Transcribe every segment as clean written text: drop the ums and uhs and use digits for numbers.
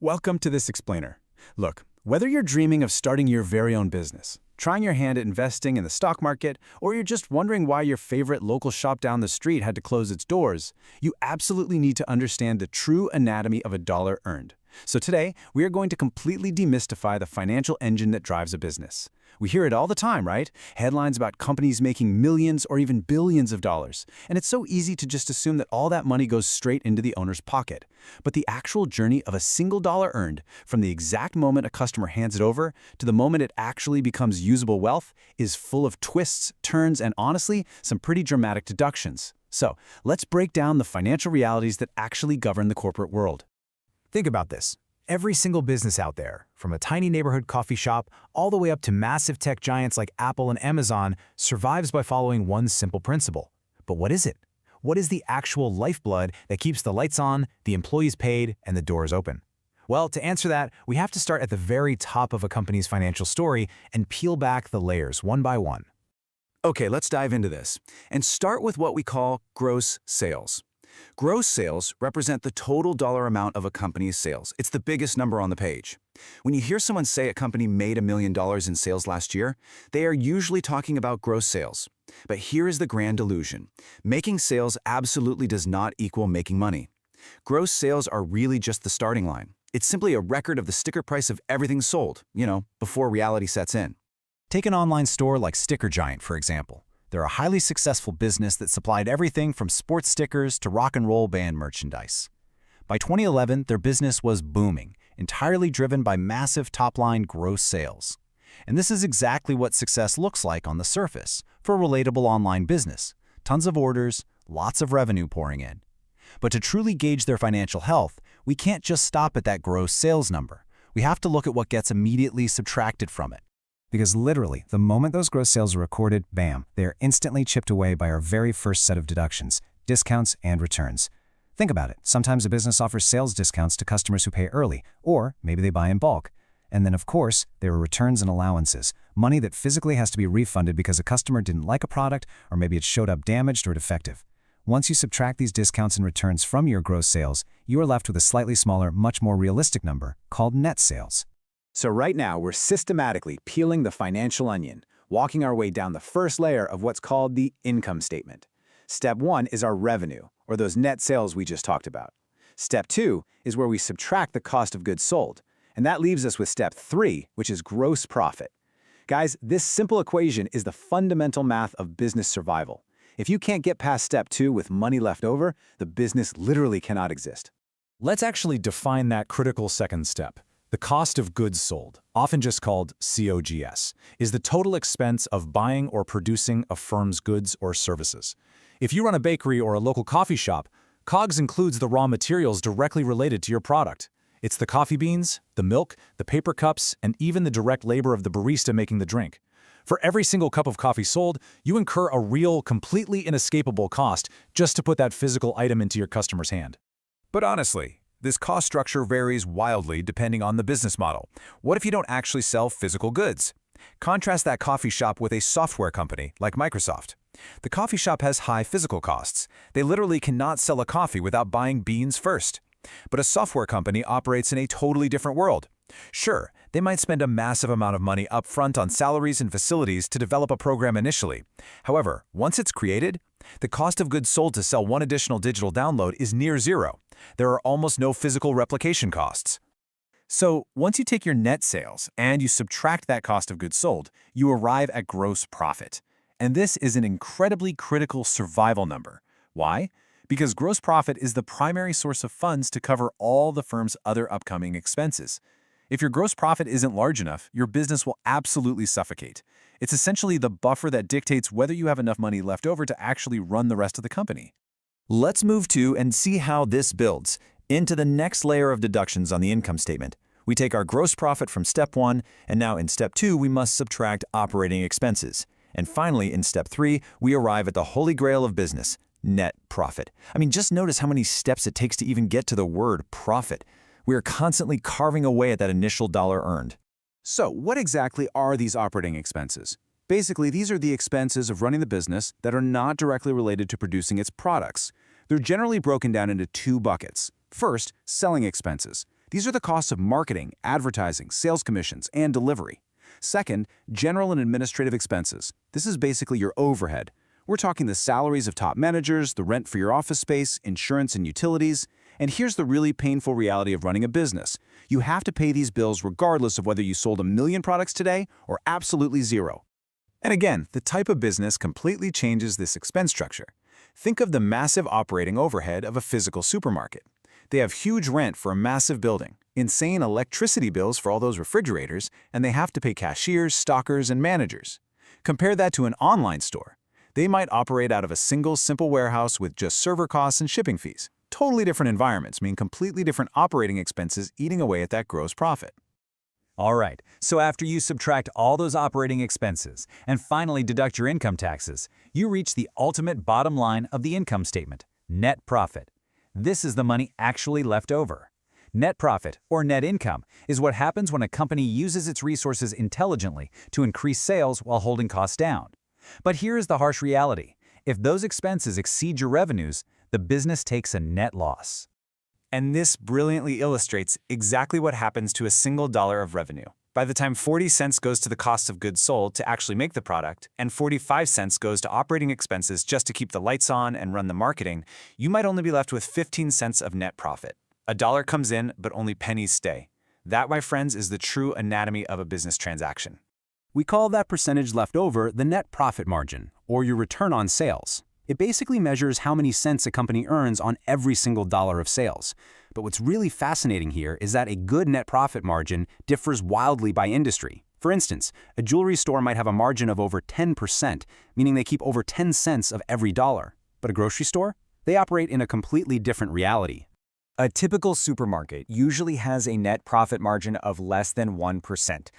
Welcome to this explainer. Look, whether you're dreaming of starting your very own business, trying your hand at investing in the stock market, or you're just wondering why your favorite local shop down the street had to close its doors, you absolutely need to understand the true anatomy of a dollar earned. So today, we are going to completely demystify the financial engine that drives a business. We hear it all the time, right? Headlines about companies making millions or even billions of dollars. And it's so easy to just assume that all that money goes straight into the owner's pocket. But the actual journey of a single dollar earned, from the exact moment a customer hands it over to the moment it actually becomes usable wealth, is full of twists, turns, and honestly, some pretty dramatic deductions. So, let's break down the financial realities that actually govern the corporate world. Think about this. Every single business out there, from a tiny neighborhood coffee shop all the way up to massive tech giants like Apple and Amazon, survives by following one simple principle. But what is it? What is the actual lifeblood that keeps the lights on, the employees paid, and the doors open? Well, to answer that, we have to start at the very top of a company's financial story and peel back the layers one by one. Okay, let's dive into this and start with what we call gross sales. Gross sales represent the total dollar amount of a company's sales. It's the biggest number on the page. When you hear someone say a company made $1 million in sales last year, they are usually talking about gross sales. But here is the grand illusion. Making sales absolutely does not equal making money. Gross sales are really just the starting line. It's simply a record of the sticker price of everything sold, before reality sets in. Take an online store like Sticker Giant, for example. They're a highly successful business that supplied everything from sports stickers to rock and roll band merchandise. By 2011, their business was booming, entirely driven by massive top-line gross sales. And this is exactly what success looks like on the surface for a relatable online business. Tons of orders, lots of revenue pouring in. But to truly gauge their financial health, we can't just stop at that gross sales number. We have to look at what gets immediately subtracted from it. Because literally, the moment those gross sales are recorded, bam, they are instantly chipped away by our very first set of deductions, discounts, and returns. Think about it. Sometimes a business offers sales discounts to customers who pay early, or maybe they buy in bulk. And then, of course, there are returns and allowances, money that physically has to be refunded because a customer didn't like a product, or maybe it showed up damaged or defective. Once you subtract these discounts and returns from your gross sales, you are left with a slightly smaller, much more realistic number called net sales. So right now, we're systematically peeling the financial onion, walking our way down the first layer of what's called the income statement. Step 1 is our revenue, or those net sales we just talked about. Step 2 is where we subtract the cost of goods sold, and that leaves us with Step 3, which is gross profit. Guys, this simple equation is the fundamental math of business survival. If you can't get past Step 2 with money left over, the business literally cannot exist. Let's actually define that critical second step. The cost of goods sold, often just called COGS, is the total expense of buying or producing a firm's goods or services. If you run a bakery or a local coffee shop, COGS includes the raw materials directly related to your product. It's the coffee beans, the milk, the paper cups, and even the direct labor of the barista making the drink. For every single cup of coffee sold, you incur a real, completely inescapable cost just to put that physical item into your customer's hand. But honestly, this cost structure varies wildly depending on the business model. What if you don't actually sell physical goods? Contrast that coffee shop with a software company like Microsoft. The coffee shop has high physical costs. They literally cannot sell a coffee without buying beans first. But a software company operates in a totally different world. Sure, they might spend a massive amount of money up front on salaries and facilities to develop a program initially. However, once it's created, the cost of goods sold to sell one additional digital download is near zero. There are almost no physical replication costs. So, once you take your net sales and you subtract that cost of goods sold, you arrive at gross profit. And this is an incredibly critical survival number. Why? Because gross profit is the primary source of funds to cover all the firm's other upcoming expenses. If your gross profit isn't large enough, your business will absolutely suffocate. It's essentially the buffer that dictates whether you have enough money left over to actually run the rest of the company. Let's move to and see how this builds into the next layer of deductions on the income statement. We take our gross profit from Step 1, and now in Step 2, we must subtract operating expenses. And finally, in Step 3, we arrive at the holy grail of business, net profit. Just notice how many steps it takes to even get to the word profit. We are constantly carving away at that initial dollar earned. So, what exactly are these operating expenses? Basically, these are the expenses of running the business that are not directly related to producing its products. They're generally broken down into two buckets. First, selling expenses. These are the costs of marketing, advertising, sales commissions, and delivery. Second, general and administrative expenses. This is basically your overhead. We're talking the salaries of top managers, the rent for your office space, insurance and utilities. And here's the really painful reality of running a business. You have to pay these bills regardless of whether you sold 1,000,000 products today or absolutely zero. And again, the type of business completely changes this expense structure. Think of the massive operating overhead of a physical supermarket. They have huge rent for a massive building, insane electricity bills for all those refrigerators, and they have to pay cashiers, stockers, and managers. Compare that to an online store. They might operate out of a single simple warehouse with just server costs and shipping fees. Totally different environments mean completely different operating expenses eating away at that gross profit. All right, so after you subtract all those operating expenses and finally deduct your income taxes, you reach the ultimate bottom line of the income statement, net profit. This is the money actually left over. Net profit, or net income, is what happens when a company uses its resources intelligently to increase sales while holding costs down. But here is the harsh reality. If those expenses exceed your revenues, the business takes a net loss. And this brilliantly illustrates exactly what happens to a single dollar of revenue. By the time 40 cents goes to the cost of goods sold to actually make the product, and 45 cents goes to operating expenses just to keep the lights on and run the marketing, you might only be left with 15 cents of net profit. A dollar comes in, but only pennies stay. That, my friends, is the true anatomy of a business transaction. We call that percentage left over the net profit margin, or your return on sales. It basically measures how many cents a company earns on every single dollar of sales. But what's really fascinating here is that a good net profit margin differs wildly by industry. For instance, a jewelry store might have a margin of over 10%, meaning they keep over 10 cents of every dollar. But a grocery store? They operate in a completely different reality. A typical supermarket usually has a net profit margin of less than 1%.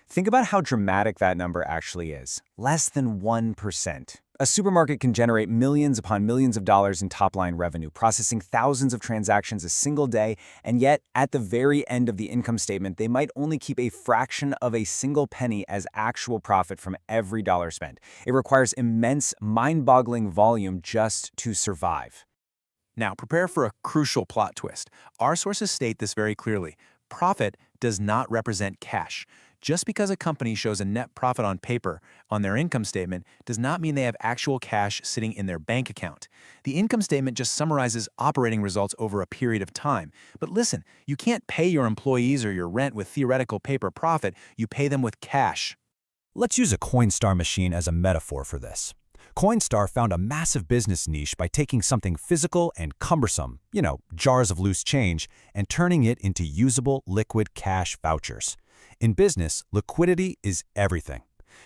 Think about how dramatic that number actually is. Less than 1%. A supermarket can generate millions upon millions of dollars in top-line revenue, processing thousands of transactions a single day, and yet, at the very end of the income statement, they might only keep a fraction of a single penny as actual profit from every dollar spent. It requires immense, mind-boggling volume just to survive. Now, prepare for a crucial plot twist. Our sources state this very clearly. Profit does not represent cash. Just because a company shows a net profit on paper on their income statement does not mean they have actual cash sitting in their bank account. The income statement just summarizes operating results over a period of time. But listen, you can't pay your employees or your rent with theoretical paper profit. You pay them with cash. Let's use a Coinstar machine as a metaphor for this. Coinstar found a massive business niche by taking something physical and cumbersome, jars of loose change, and turning it into usable liquid cash vouchers. In business, liquidity is everything.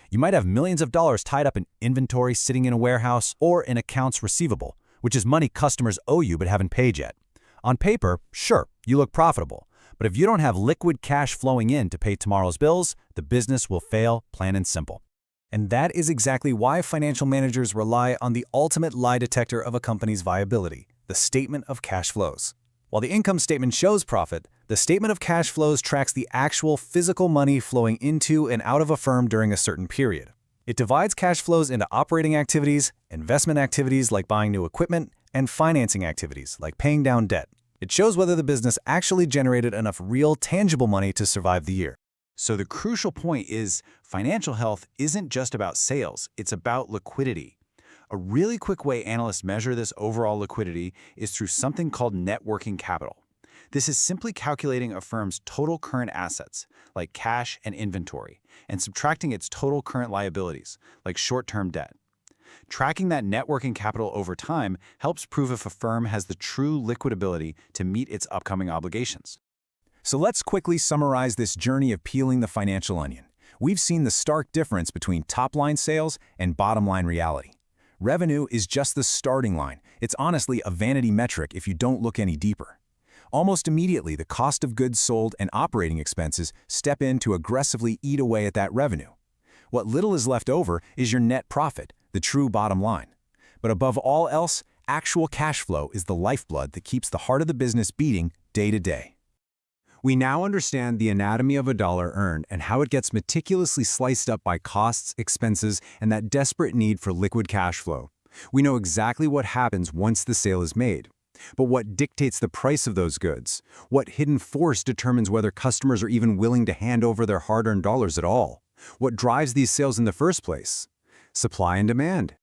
You might have millions of dollars tied up in inventory sitting in a warehouse or in accounts receivable, which is money customers owe you but haven't paid yet. On paper, sure, you look profitable, but if you don't have liquid cash flowing in to pay tomorrow's bills, the business will fail, plain and simple. And that is exactly why financial managers rely on the ultimate lie detector of a company's viability, the statement of cash flows. While the income statement shows profit, the statement of cash flows tracks the actual physical money flowing into and out of a firm during a certain period. It divides cash flows into operating activities, investment activities like buying new equipment, and financing activities like paying down debt. It shows whether the business actually generated enough real, tangible money to survive the year. So the crucial point is financial health isn't just about sales, it's about liquidity. A really quick way analysts measure this overall liquidity is through something called net working capital. This is simply calculating a firm's total current assets, like cash and inventory, and subtracting its total current liabilities, like short-term debt. Tracking that net working capital over time helps prove if a firm has the true liquid ability to meet its upcoming obligations. So let's quickly summarize this journey of peeling the financial onion. We've seen the stark difference between top-line sales and bottom-line reality. Revenue is just the starting line. It's honestly a vanity metric if you don't look any deeper. Almost immediately, the cost of goods sold and operating expenses step in to aggressively eat away at that revenue. What little is left over is your net profit, the true bottom line. But above all else, actual cash flow is the lifeblood that keeps the heart of the business beating day to day. We now understand the anatomy of a dollar earned and how it gets meticulously sliced up by costs, expenses, and that desperate need for liquid cash flow. We know exactly what happens once the sale is made. But what dictates the price of those goods? What hidden force determines whether customers are even willing to hand over their hard-earned dollars at all? What drives these sales in the first place? Supply and demand.